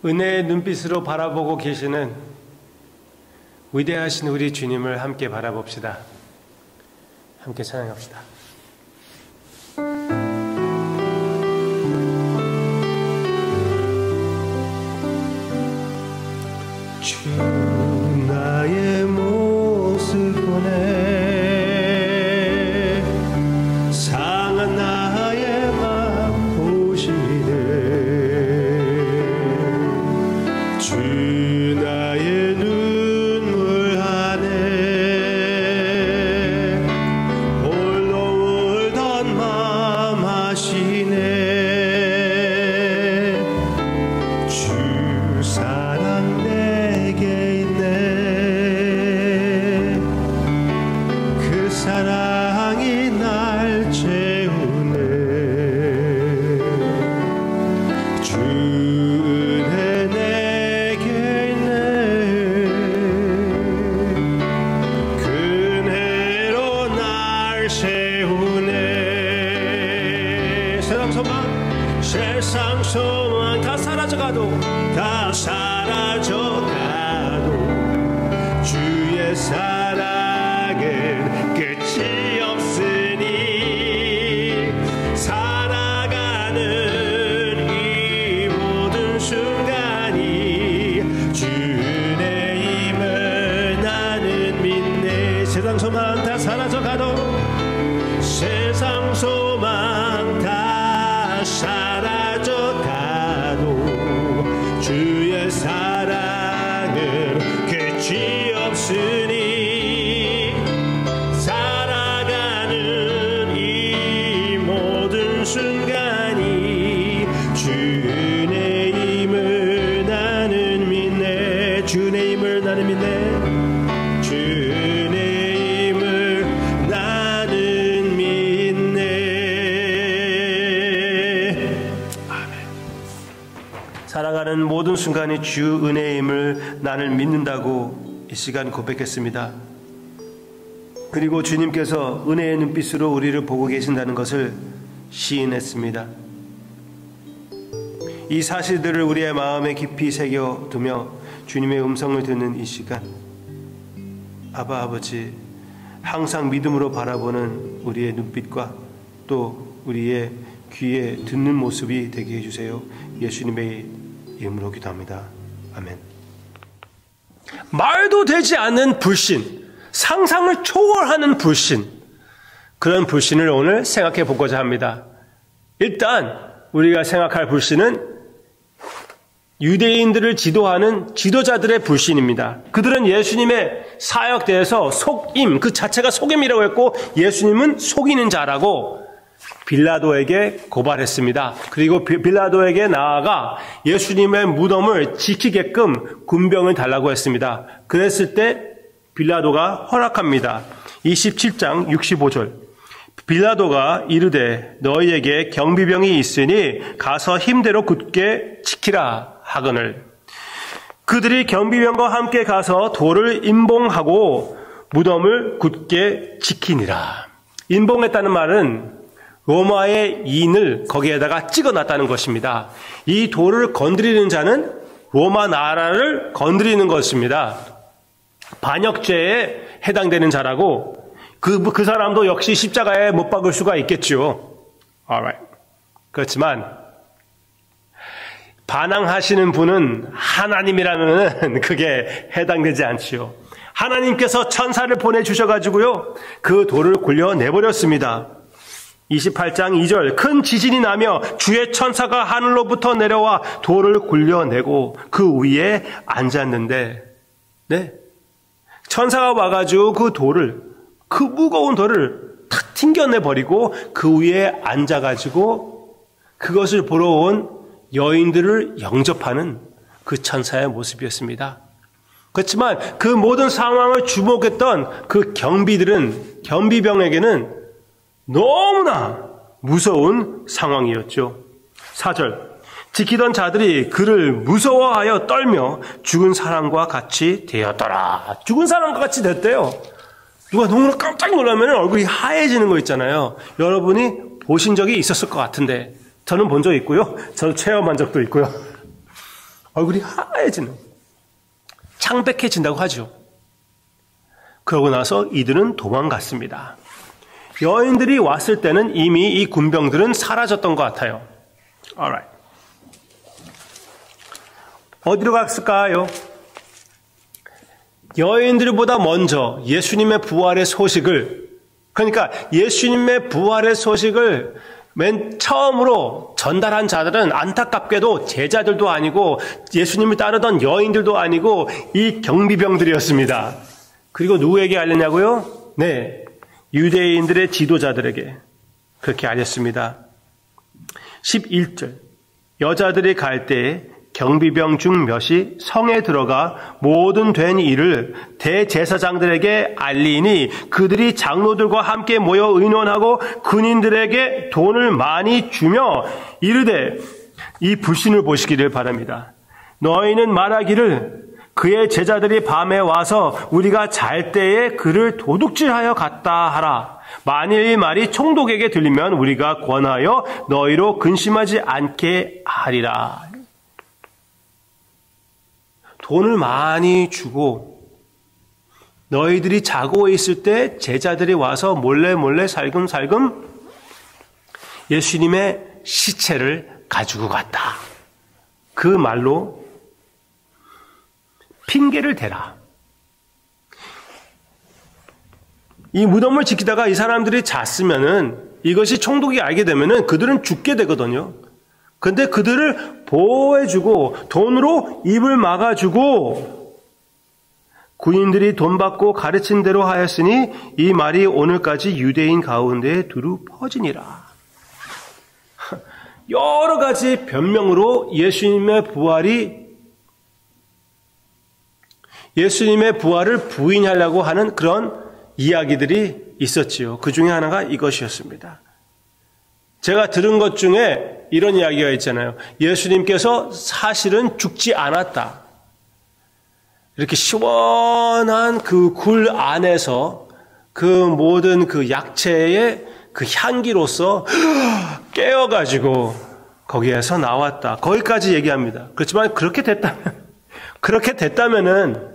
은혜의 눈빛으로 바라보고 계시는 위대하신 우리 주님을 함께 바라봅시다. 함께 찬양합시다. 주 나의 모습 보네 상한 나의 맘 보시네 주 나의 눈물 안에 홀로 울던 맘 아시네 주 사랑 내게 있네 그 사랑이 날 채우네 주 은혜 내게 있네 그 은혜로 날 세우네 세상 소망 다 사라져가도 주의 사랑은 끝이 없으니 살아가는 이 모든 순간이 주 은혜임을 나는 믿네 세상 소망 다 사라져가도 세상 소망 다 사라져가도 주의 사랑은 끝이 없으니 살아가는 이 모든 순간이 주 은혜임을 나는 믿네 주 은혜임을 나는 믿네 주 은혜임을 나는 믿네 아멘. 살아가는 모든 순간이 주 은혜임을 나는 믿는다고 이 시간 고백했습니다. 그리고 주님께서 은혜의 눈빛으로 우리를 보고 계신다는 것을 시인했습니다. 이 사실들을 우리의 마음에 깊이 새겨두며 주님의 음성을 듣는 이 시간, 아바 아버지, 항상 믿음으로 바라보는 우리의 눈빛과 또 우리의 귀에 듣는 모습이 되게 해주세요. 예수님의 이름으로 기도합니다. 아멘. 말도 되지 않는 불신, 상상을 초월하는 불신, 그런 불신을 오늘 생각해 보고자 합니다. 일단 우리가 생각할 불신은 유대인들을 지도하는 지도자들의 불신입니다. 그들은 예수님의 사역대에서 속임, 그 자체가 속임이라고 했고 예수님은 속이는 자라고 빌라도에게 고발했습니다. 그리고 빌라도에게 나아가 예수님의 무덤을 지키게끔 군병을 달라고 했습니다. 그랬을 때 빌라도가 허락합니다. 27장 65절. 빌라도가 이르되 너희에게 경비병이 있으니 가서 힘대로 굳게 지키라 하거늘. 그들이 경비병과 함께 가서 돌을 임봉하고 무덤을 굳게 지키니라. 임봉했다는 말은 로마의 인을 거기에다가 찍어놨다는 것입니다. 이 돌을 건드리는 자는 로마 나라를 건드리는 것입니다. 반역죄에 해당되는 자라고 그 사람도 역시 십자가에 못 박을 수가 있겠죠. Alright. 그렇지만 반항하시는 분은 하나님이라면 그게 해당되지 않지요. 하나님께서 천사를 보내주셔가지고요, 그 돌을 굴려내버렸습니다. 28장 2절. 큰 지진이 나며 주의 천사가 하늘로부터 내려와 돌을 굴려내고 그 위에 앉았는데, 네, 천사가 와가지고 그 무거운 돌을 탁 튕겨내버리고 그 위에 앉아가지고 그것을 보러 온 여인들을 영접하는 그 천사의 모습이었습니다. 그렇지만 그 모든 상황을 주목했던 그 경비병에게는 너무나 무서운 상황이었죠. 4절. 지키던 자들이 그를 무서워하여 떨며 죽은 사람과 같이 되었더라. 죽은 사람과 같이 됐대요. 누가 너무나 깜짝 놀라면 얼굴이 하얘지는 거 있잖아요. 여러분이 보신 적이 있었을 것 같은데, 저는 본 적 있고요. 저는 체험한 적도 있고요. 얼굴이 하얘지는, 창백해진다고 하죠. 그러고 나서 이들은 도망갔습니다. 여인들이 왔을 때는 이미 이 군병들은 사라졌던 것 같아요. Alright. 어디로 갔을까요? 여인들보다 먼저 예수님의 부활의 소식을, 그러니까 예수님의 부활의 소식을 맨 처음으로 전달한 자들은 안타깝게도 제자들도 아니고 예수님을 따르던 여인들도 아니고 이 경비병들이었습니다. 그리고 누구에게 알렸냐고요? 네, 유대인들의 지도자들에게 그렇게 알렸습니다. 11절, 여자들이 갈 때에 경비병 중 몇이 성에 들어가 모든 된 일을 대제사장들에게 알리니 그들이 장로들과 함께 모여 의논하고 근인들에게 돈을 많이 주며 이르되 이 불신을 보시기를 바랍니다. 너희는 말하기를 그의 제자들이 밤에 와서 우리가 잘 때에 그를 도둑질하여 갔다 하라. 만일 이 말이 총독에게 들리면 우리가 권하여 너희로 근심하지 않게 하리라. 돈을 많이 주고 너희들이 자고 있을 때 제자들이 와서 몰래 살금살금 예수님의 시체를 가지고 갔다. 그 말로 핑계를 대라. 이 무덤을 지키다가 이 사람들이 잤으면은 이것이 총독이 알게 되면은 그들은 죽게 되거든요. 근데 그들을 보호해주고 돈으로 입을 막아주고 군인들이 돈 받고 가르친 대로 하였으니 이 말이 오늘까지 유대인 가운데에 두루 퍼지니라. 여러 가지 변명으로 예수님의 부활을 부인하려고 하는 그런 이야기들이 있었지요. 그 중에 하나가 이것이었습니다. 제가 들은 것 중에 이런 이야기가 있잖아요. 예수님께서 사실은 죽지 않았다. 이렇게 시원한 그 굴 안에서 그 모든 그 약체의 그 향기로서 깨어가지고 거기에서 나왔다. 거기까지 얘기합니다. 그렇지만 그렇게 됐다면은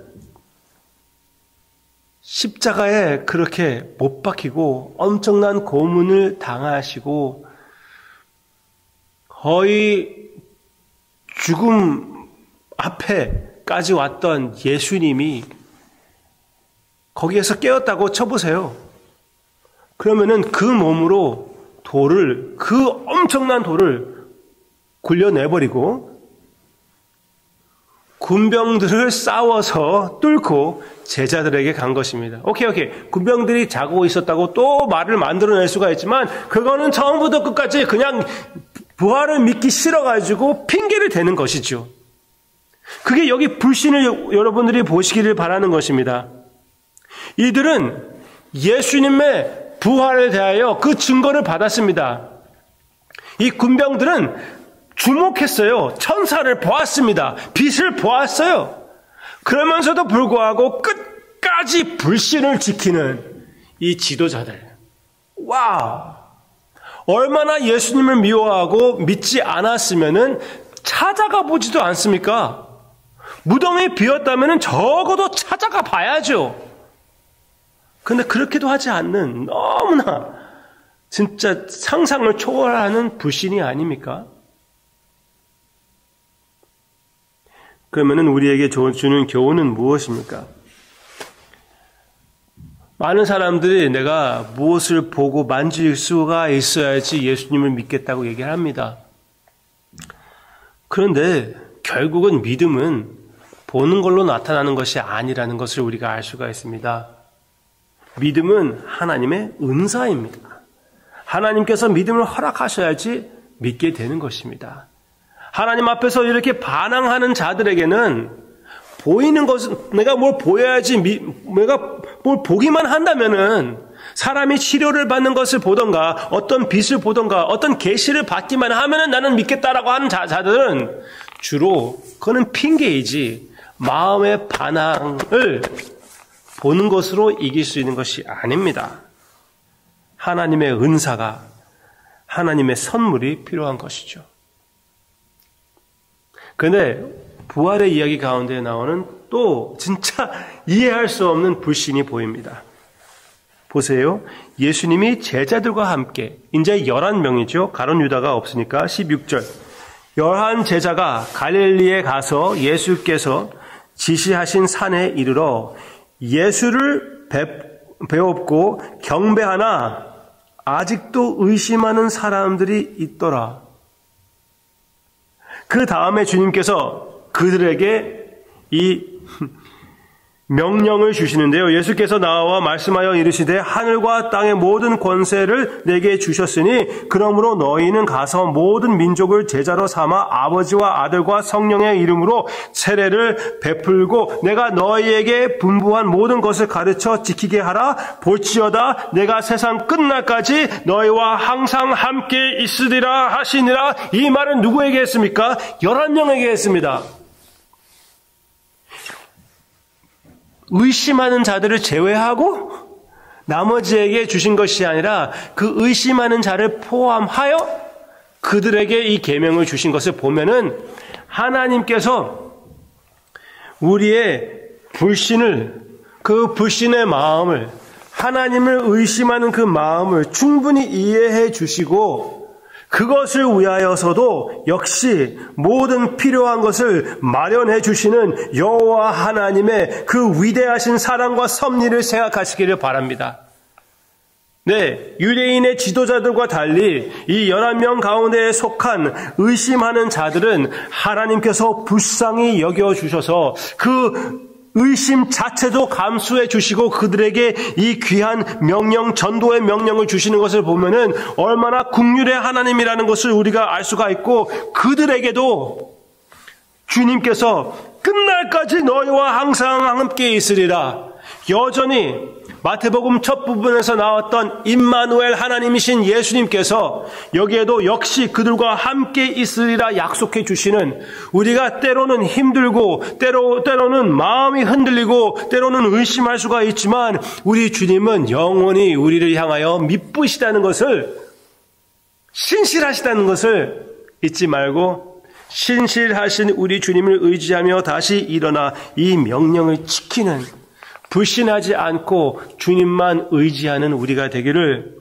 십자가에 그렇게 못 박히고 엄청난 고문을 당하시고 거의 죽음 앞에까지 왔던 예수님이 거기에서 깨었다고 쳐보세요. 그러면은 그 몸으로 그 엄청난 돌을 굴려내버리고 군병들을 싸워서 뚫고 제자들에게 간 것입니다. 오케이. 군병들이 자고 있었다고 또 말을 만들어낼 수가 있지만 그거는 처음부터 끝까지 그냥 부활을 믿기 싫어가지고 핑계를 대는 것이죠. 그게 여기 불신을 여러분들이 보시기를 바라는 것입니다. 이들은 예수님의 부활에 대하여 그 증거를 받았습니다. 이 군병들은 주목했어요. 천사를 보았습니다. 빛을 보았어요. 그러면서도 불구하고 끝까지 불신을 지키는 이 지도자들. 와우! 얼마나 예수님을 미워하고 믿지 않았으면은 찾아가 보지도 않습니까? 무덤이 비었다면은 적어도 찾아가 봐야죠. 근데 그렇게도 하지 않는 너무나 진짜 상상을 초월하는 불신이 아닙니까? 그러면은 우리에게 주는 교훈은 무엇입니까? 많은 사람들이 내가 무엇을 보고 만질 수가 있어야지 예수님을 믿겠다고 얘기를 합니다. 그런데 결국은 믿음은 보는 걸로 나타나는 것이 아니라는 것을 우리가 알 수가 있습니다. 믿음은 하나님의 은사입니다. 하나님께서 믿음을 허락하셔야지 믿게 되는 것입니다. 하나님 앞에서 이렇게 반항하는 자들에게는 보이는 것은 내가 뭘 보여야지, 내가 뭘 보기만 한다면은 사람이 치료를 받는 것을 보던가 어떤 빛을 보던가 어떤 계시를 받기만 하면은 나는 믿겠다라고 하는 자들은 주로 그거는 핑계이지 마음의 반항을 보는 것으로 이길 수 있는 것이 아닙니다. 하나님의 은사가, 하나님의 선물이 필요한 것이죠. 그런데 부활의 이야기 가운데 나오는 또 진짜 이해할 수 없는 불신이 보입니다. 보세요. 예수님이 제자들과 함께, 이제 11명이죠. 가룟 유다가 없으니까 16절. 11 제자가 갈릴리에 가서 예수께서 지시하신 산에 이르러 예수를 배웁고 경배하나 아직도 의심하는 사람들이 있더라. 그 다음에 주님께서 그들에게 이 명령을 주시는데요. 예수께서 나와 말씀하여 이르시되 하늘과 땅의 모든 권세를 내게 주셨으니 그러므로 너희는 가서 모든 민족을 제자로 삼아 아버지와 아들과 성령의 이름으로 세례를 베풀고 내가 너희에게 분부한 모든 것을 가르쳐 지키게 하라. 볼지어다 내가 세상 끝날까지 너희와 항상 함께 있으리라 하시니라. 이 말은 누구에게 했습니까? 11명에게 했습니다. 의심하는 자들을 제외하고 나머지에게 주신 것이 아니라 그 의심하는 자를 포함하여 그들에게 이 계명을 주신 것을 보면은 하나님께서 우리의 불신을, 그 불신의 마음을, 하나님을 의심하는 그 마음을 충분히 이해해 주시고 그것을 위하여서도 역시 모든 필요한 것을 마련해 주시는 여호와 하나님의 그 위대하신 사랑과 섭리를 생각하시기를 바랍니다. 네, 유대인의 지도자들과 달리 이 11명 가운데에 속한 의심하는 자들은 하나님께서 불쌍히 여겨주셔서 그 의심 자체도 감수해 주시고 그들에게 이 귀한 명령, 전도의 명령을 주시는 것을 보면은 얼마나 긍휼의 하나님이라는 것을 우리가 알 수가 있고, 그들에게도 주님께서 끝날까지 너희와 항상 함께 있으리라. 여전히 마태복음 첫 부분에서 나왔던 임마누엘 하나님이신 예수님께서 여기에도 역시 그들과 함께 있으리라 약속해 주시는, 우리가 때로는 힘들고 때로는 마음이 흔들리고 때로는 의심할 수가 있지만 우리 주님은 영원히 우리를 향하여 미쁘시다는 것을, 신실하시다는 것을 잊지 말고 신실하신 우리 주님을 의지하며 다시 일어나 이 명령을 지키는, 불신하지 않고 주님만 의지하는 우리가 되기를,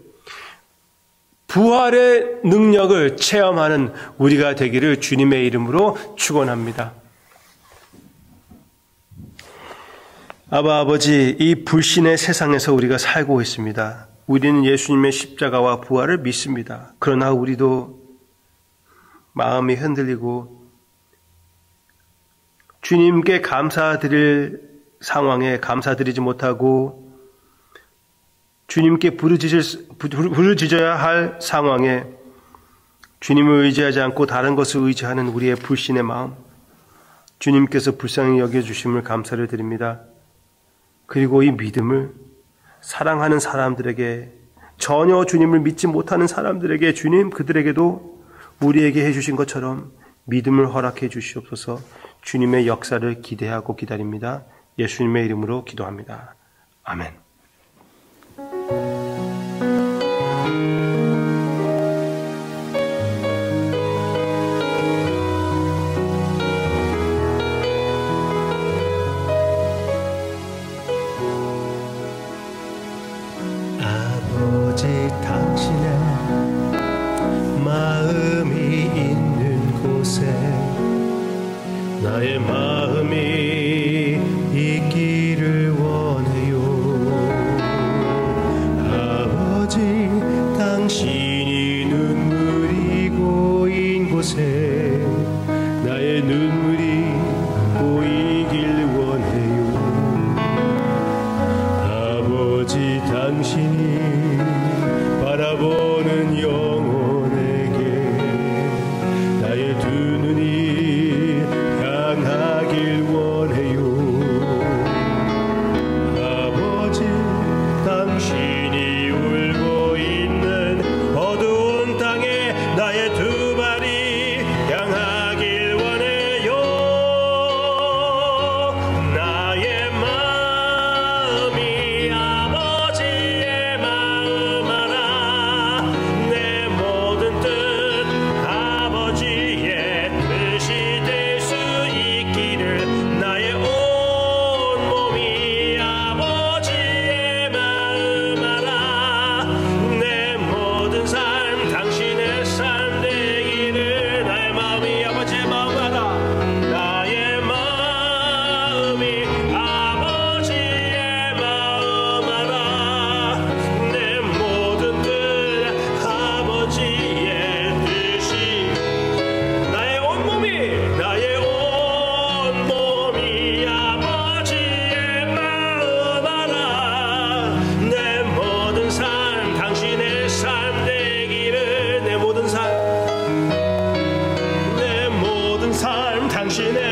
부활의 능력을 체험하는 우리가 되기를 주님의 이름으로 축원합니다. 아버지, 이 불신의 세상에서 우리가 살고 있습니다. 우리는 예수님의 십자가와 부활을 믿습니다. 그러나 우리도 마음이 흔들리고 주님께 감사드릴 상황에 감사드리지 못하고 주님께 부르짖어야 할 상황에 주님을 의지하지 않고 다른 것을 의지하는 우리의 불신의 마음, 주님께서 불쌍히 여겨주심을 감사를 드립니다. 그리고 이 믿음을 사랑하는 사람들에게, 전혀 주님을 믿지 못하는 사람들에게 주님 그들에게도 우리에게 해주신 것처럼 믿음을 허락해 주시옵소서. 주님의 역사를 기대하고 기다립니다. 예수님의 이름으로 기도합니다. 아멘. 아버지, 당신의 마음이 있는 곳에 나의 마음이 있기를 원해요. 아버지, 당신이 눈물이 고인 곳에 나의 눈물이 보이길 원해요. 아버지, 당신이 바라보는 영혼에게 나의 두 눈이 향하길 원해요. 아버지, 당신이 울고 있는 어두운 땅에 나의 두 발이 향하길 원해요. 주시네